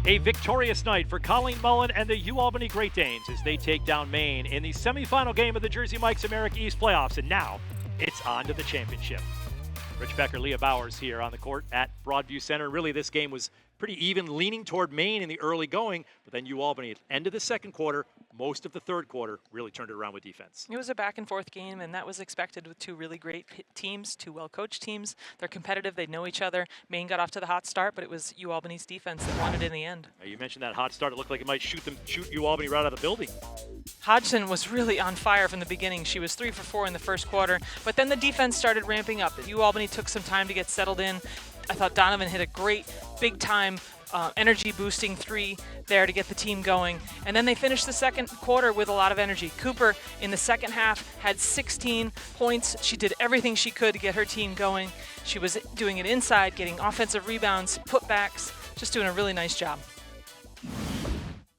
A victorious night for Colleen Mullen and the UAlbany Great Danes as they take down Maine in the semifinal game of the Jersey Mike's America East playoffs. And now it's on to the championship. Rich Becker, Leah Bowers here on the court at Broadview Center. Really, this game was pretty even, leaning toward Maine in the early going, but then UAlbany at the end of the second quarter, most of the third quarter, really turned it around with defense. It was a back-and-forth game, and that was expected with two really great teams, two well-coached teams. They're competitive. They know each other. Maine got off to the hot start, but it was UAlbany's defense that won it in the end. Now, you mentioned that hot start. It looked like it might shoot UAlbany right out of the building. Hodgson was really on fire from the beginning. She was 3 for 4 in the first quarter, but then the defense started ramping up. UAlbany took some time to get settled in. I thought Donovan hit a great, big-time energy-boosting 3 there to get the team going. And then they finished the second quarter with a lot of energy. Cooper, in the second half, had 16 points. She did everything she could to get her team going. She was doing it inside, getting offensive rebounds, putbacks, just doing a really nice job.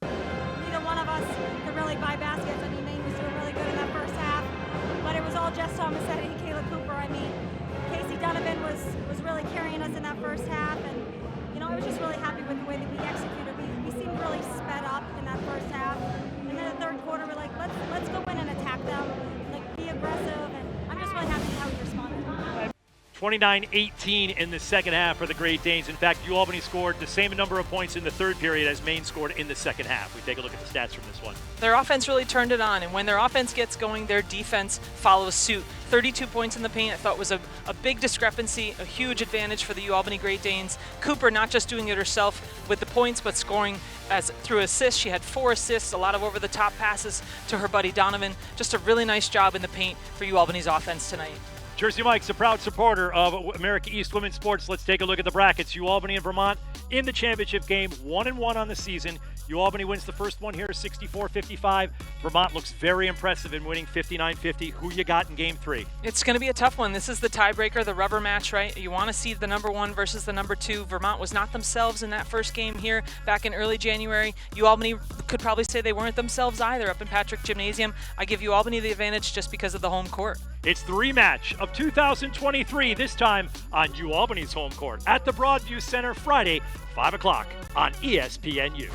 Neither one of us could really buy baskets. I mean, Maine was doing really good in that first half, but it was all Jess Thomas and Kayla Cooper. I mean, Casey Donovan was really carrying us in that first half, and I was just really happy with the way that we executed. We seemed really sped up in that first half, and then the third quarter we're like, let's go in and attack them, like be aggressive, and I'm just really happy with how we responded. 29-18 in the second half for the Great Danes. In fact, UAlbany scored the same number of points in the third period as Maine scored in the second half. We take a look at the stats from this one. Their offense really turned it on, and when their offense gets going, their defense follows suit. 32 points in the paint I thought was a big discrepancy, a huge advantage for the UAlbany Great Danes. Cooper not just doing it herself with the points, but scoring through assists. She had 4 assists, a lot of over-the-top passes to her buddy Donovan. Just a really nice job in the paint for UAlbany's offense tonight. Jersey Mike's a proud supporter of America East women's sports. Let's take a look at the brackets. UAlbany and Vermont in the championship game, 1-1 on the season. UAlbany wins the first one here, 64-55. Vermont looks very impressive in winning 59-50. Who you got in game 3? It's going to be a tough one. This is the tiebreaker, the rubber match, right? You want to see the number 1 versus the number 2. Vermont was not themselves in that first game here back in early January. UAlbany could probably say they weren't themselves either up in Patrick Gymnasium. I give UAlbany the advantage just because of the home court. It's the rematch of 2023, this time on UAlbany's home court at the Broadview Center Friday, 5 o'clock on ESPNU.